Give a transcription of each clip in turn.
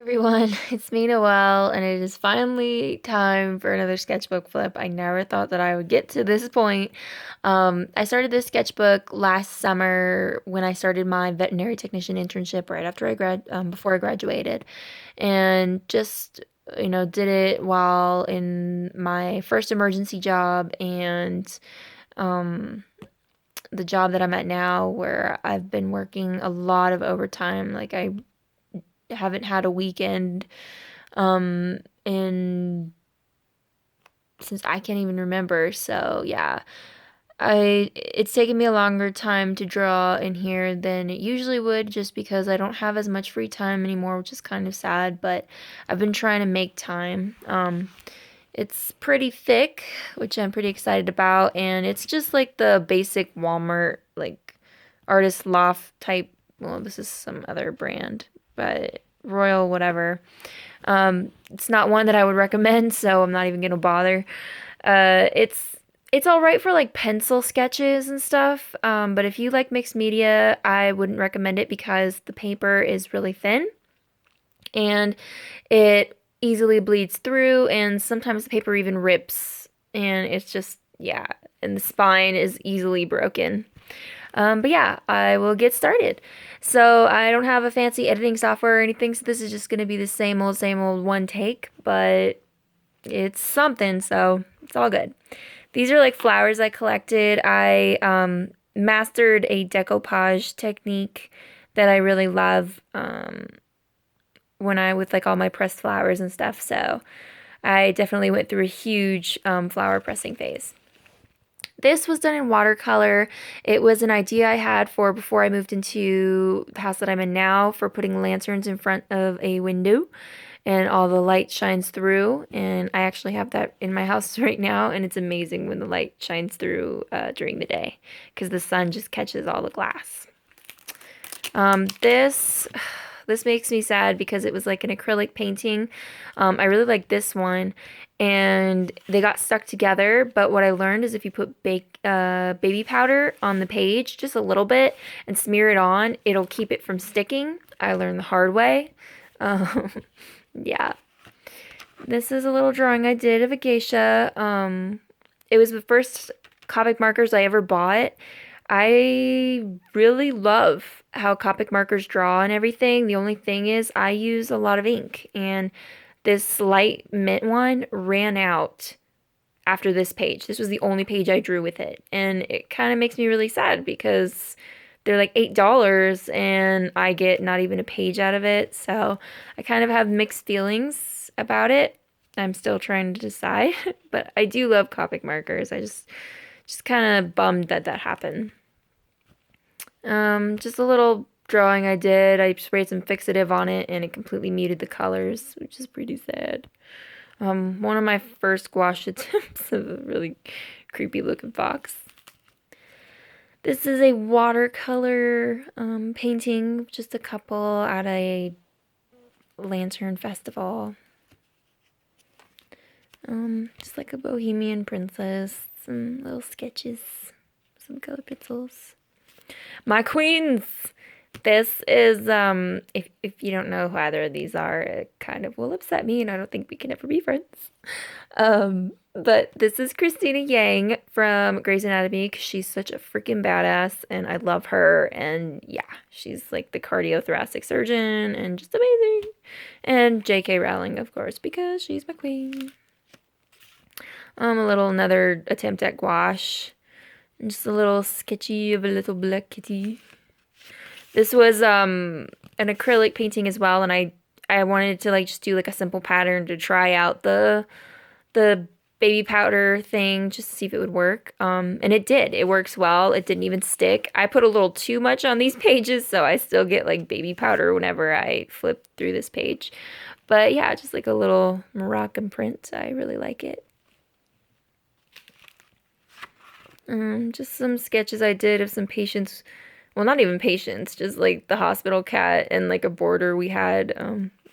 Everyone, it's me, Noelle, and it is finally time for another sketchbook flip. I never thought that I would get to this point. I started this sketchbook last summer when I started my veterinary technician internship right after before I graduated, and just did it while in my first emergency job and um, the job that I'm at now, where I've been working a lot of overtime. Like I haven't had a weekend in since I can't even remember. So yeah, I it's taken me a longer time to draw in here than it usually would, just because I don't have as much free time anymore, which is kind of sad. But I've been trying to make time. It's pretty thick, which I'm pretty excited about, and it's just like the basic Walmart like artist loft type. Well, this is some other brand, but Royal whatever. It's not one that I would recommend, so I'm not even gonna bother. It's all right for like pencil sketches and stuff. But if you like mixed media, I wouldn't recommend it because the paper is really thin and it easily bleeds through, and sometimes the paper even rips, and it's just yeah, and the spine is easily broken. But yeah, I will get started. So I don't have a fancy editing software or anything, so this is just gonna be the same old one take, but it's something, so it's all good. These are like flowers I collected. I mastered a decoupage technique that I really love when I with like all my pressed flowers and stuff. So I definitely went through a huge flower pressing phase. This was done in watercolor. It was an idea I had for before I moved into the house that I'm in now, for putting lanterns in front of a window and all the light shines through. And I actually have that in my house right now, and it's amazing when the light shines through during the day because the sun just catches all the glass. This this makes me sad because it was like an acrylic painting. I really like this one, and they got stuck together. But what I learned is if you put baby powder on the page, just a little bit, and smear it on, it'll keep it from sticking. I learned the hard way. Um, yeah. This is a little drawing I did of a geisha. It was the first Copic markers I ever bought. I really love how Copic markers draw and everything. The only thing is I use a lot of ink, and this light mint one ran out after this page. This was the only page I drew with it, and it kind of makes me really sad because they're like $8 and I get not even a page out of it. So I kind of have mixed feelings about it. I'm still trying to decide, but I do love Copic markers. I just kind of bummed that that happened. Just a little drawing I did. I sprayed some fixative on it and it completely muted the colors, which is pretty sad. One of my first gouache attempts of a really creepy looking fox. This is a watercolor painting, just a couple at a lantern festival. Just like a bohemian princess, some little sketches, some color pencils. My queens! This is, if you don't know who either of these are, it kind of will upset me, and I don't think we can ever be friends. But this is Christina Yang from Grey's Anatomy, 'cause she's such a freaking badass, and I love her, and yeah, she's like the cardiothoracic surgeon, and just amazing. And J.K. Rowling, of course, because she's my queen. Another attempt at gouache. And just a little sketchy of a little black kitty. This was an acrylic painting as well, and I wanted to like just do like a simple pattern to try out the baby powder thing just to see if it would work. And it did. It works well. It didn't even stick. I put a little too much on these pages, so I still get like baby powder whenever I flip through this page. But yeah, just like a little Moroccan print. I really like it. Just some sketches I did of some patients. Well, not even patients, just like the hospital cat and like a boarder we had.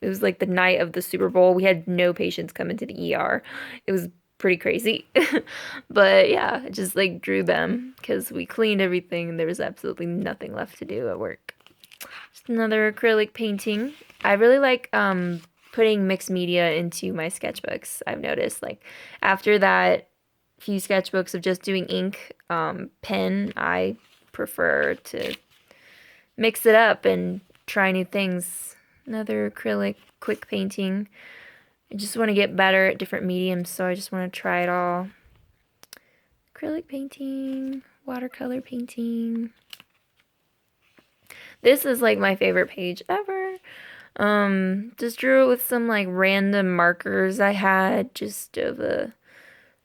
It was like the night of the Super Bowl. We had no patients come into the ER. It was pretty crazy. But yeah, I just like drew them because we cleaned everything and there was absolutely nothing left to do at work. Just another acrylic painting. I really like putting mixed media into my sketchbooks. I've noticed, like, after that few sketchbooks of just doing ink, pen, I prefer to mix it up and try new things. Another acrylic quick painting. I just want to get better at different mediums, so I just want to try it all. Acrylic painting, watercolor painting. This is like my favorite page ever. Just drew it with some like random markers I had, just of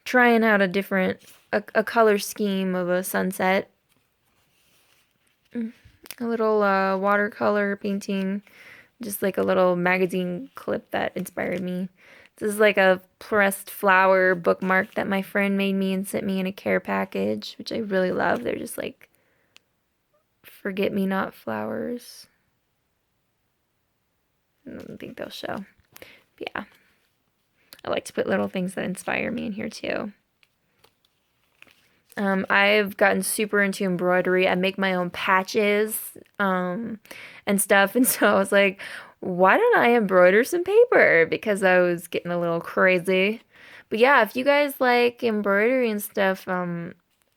trying out a color scheme of a sunset. A little watercolor painting, just like a little magazine clip that inspired me. This is like a pressed flower bookmark that my friend made me and sent me in a care package, which I really love. They're just like forget-me-not flowers. I don't think they'll show. But yeah. I like to put little things that inspire me in here too. I've gotten super into embroidery. I make my own patches and stuff. And so I was like, why don't I embroider some paper? Because I was getting a little crazy. But yeah, if you guys like embroidery and stuff,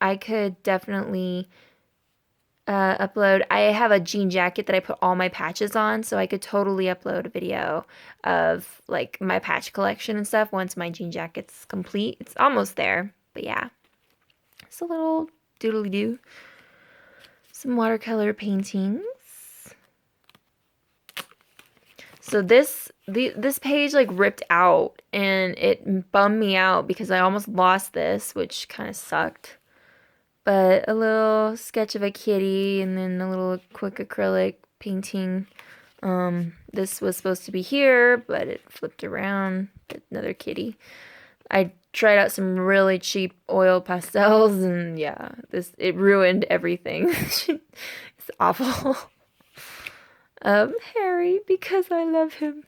I could definitely upload. I have a jean jacket that I put all my patches on, so I could totally upload a video of like my patch collection and stuff once my jean jacket's complete. It's almost there, but yeah. It's a little doodly-doo. Some watercolor paintings. So this page like ripped out and it bummed me out because I almost lost this, which kind of sucked. But a little sketch of a kitty and then a little quick acrylic painting. This was supposed to be here, but it flipped around. Another kitty. I tried out some really cheap oil pastels and yeah, it ruined everything. It's awful. Harry, because I love him.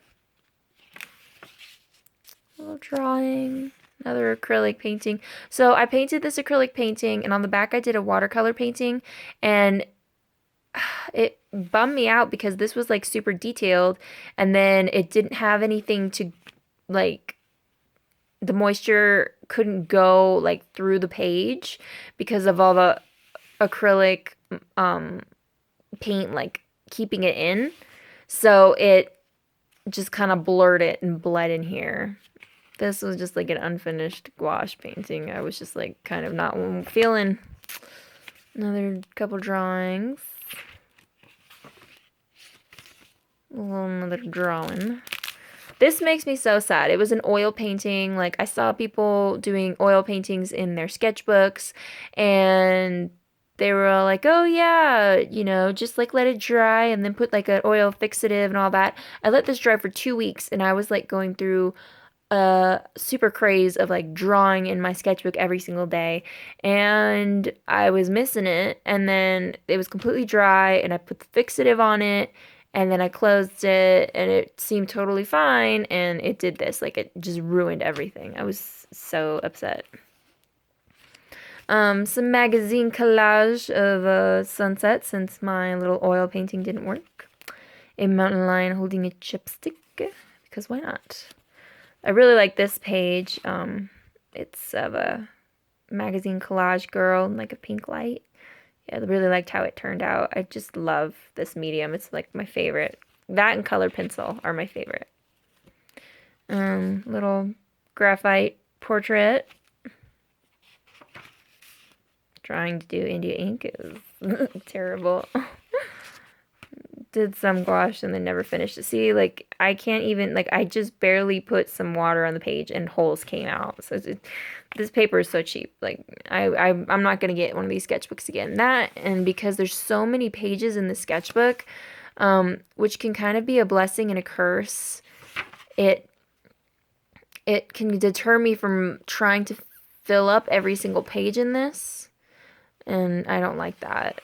A little drawing. Another acrylic painting. So I painted this acrylic painting, and on the back I did a watercolor painting, and it bummed me out because this was like super detailed, and then it didn't have anything to, like, the moisture couldn't go like through the page because of all the acrylic paint like keeping it in. So it just kind of blurred it and bled in here. This was just like an unfinished gouache painting. I was just like kind of not feeling. Another couple drawings. Another drawing. This makes me so sad. It was an oil painting. Like, I saw people doing oil paintings in their sketchbooks, and they were all like, oh yeah, you know, just like let it dry and then put like an oil fixative and all that. I let this dry for 2 weeks, and I was like going through a super craze of like drawing in my sketchbook every single day, and I was missing it. And then it was completely dry, and I put the fixative on it, and then I closed it, and it seemed totally fine, and it did this. Like, it just ruined everything. I was so upset. Some magazine collage of a sunset, since my little oil painting didn't work. A mountain lion holding a chipstick, because why not? I really like this page. It's of a magazine collage girl in like a pink light. Yeah, I really liked how it turned out. I just love this medium. It's like my favorite. That and color pencil are my favorite. Little graphite portrait. Trying to do India ink is terrible. Did some gouache and then never finished it. See, like, I can't even, like, I just barely put some water on the page and holes came out. So this paper is so cheap. Like, I'm not going to get one of these sketchbooks again. That, and because there's so many pages in the sketchbook, which can kind of be a blessing and a curse, it can deter me from trying to fill up every single page in this. And I don't like that.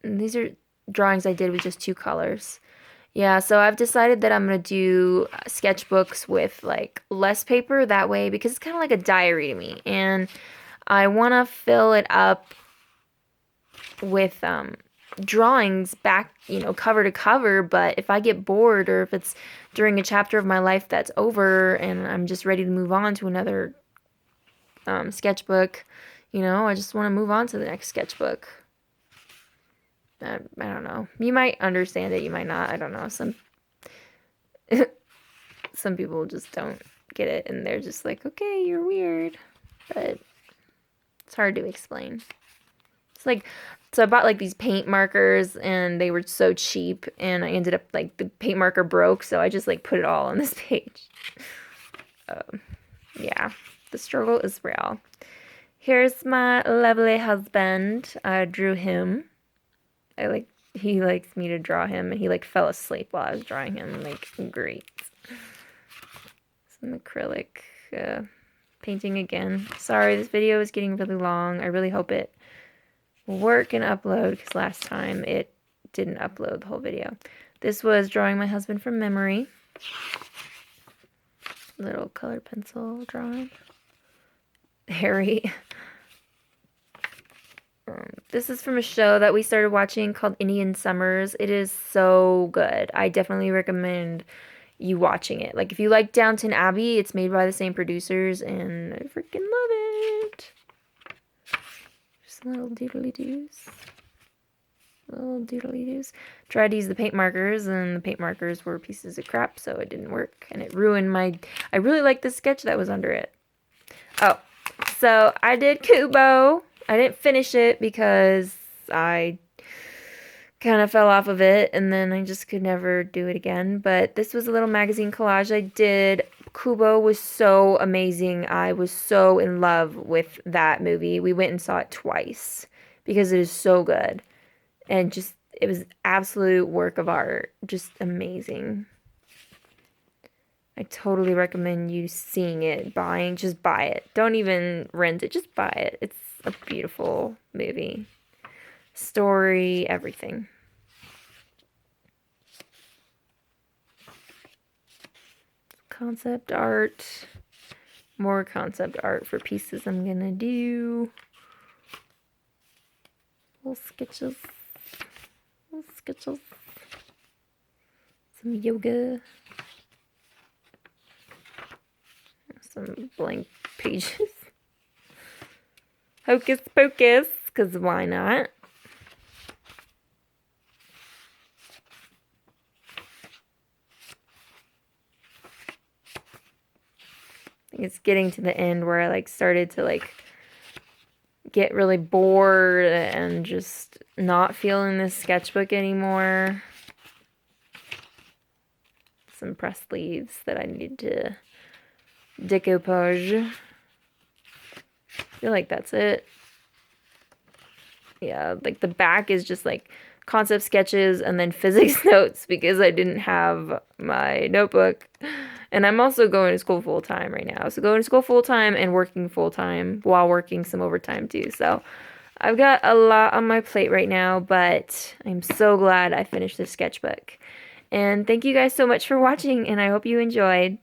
And these are drawings I did with just 2 colors. Yeah, so I've decided that I'm going to do sketchbooks with like less paper that way, because it's kind of like a diary to me, and I want to fill it up with drawings back, cover to cover, but if I get bored or if it's during a chapter of my life that's over and I'm just ready to move on to another sketchbook, I just want to move on to the next sketchbook. I don't know. You might understand it, you might not. I don't know. Some people just don't get it and they're just like, okay, you're weird. But it's hard to explain. It's like, so I bought like these paint markers and they were so cheap and I ended up like the paint marker broke, so I just like put it all on this page. Yeah, the struggle is real. Here's my lovely husband. I drew him. He likes me to draw him, and he like fell asleep while I was drawing him. Like, great. Some acrylic painting again. Sorry, this video is getting really long. I really hope it will work and upload, because last time it didn't upload the whole video. This was drawing my husband from memory. Little color pencil drawing. Harry. This is from a show that we started watching called Indian Summers. It is so good. I definitely recommend you watching it. Like, if you like Downton Abbey, it's made by the same producers, and I freaking love it. Just little doodly-doos. Little doodly-doos. Tried to use the paint markers, and the paint markers were pieces of crap, so it didn't work, and it ruined I really liked the sketch that was under it. Oh, so I did Kubo. I didn't finish it because I kind of fell off of it, and then I just could never do it again. But this was a little magazine collage I did. Kubo was so amazing. I was so in love with that movie. We went and saw it twice because it is so good. And just, it was absolute work of art. Just amazing. I totally recommend you seeing it, just buy it. Don't even rent it, just buy it. It's a beautiful movie. Story, everything. Concept art. More concept art for pieces I'm gonna do. Little sketches. Little sketches. Some yoga. Some blank pages. Hocus pocus, because why not? It's getting to the end where I like started to like get really bored and just not feeling this sketchbook anymore. Some pressed leaves that I need to decoupage. I feel like that's it. Yeah, like the back is just like concept sketches and then physics notes because I didn't have my notebook. And I'm also going to school full time right now. So going to school full time and working full time while working some overtime too. So I've got a lot on my plate right now, but I'm so glad I finished this sketchbook. And thank you guys so much for watching, and I hope you enjoyed.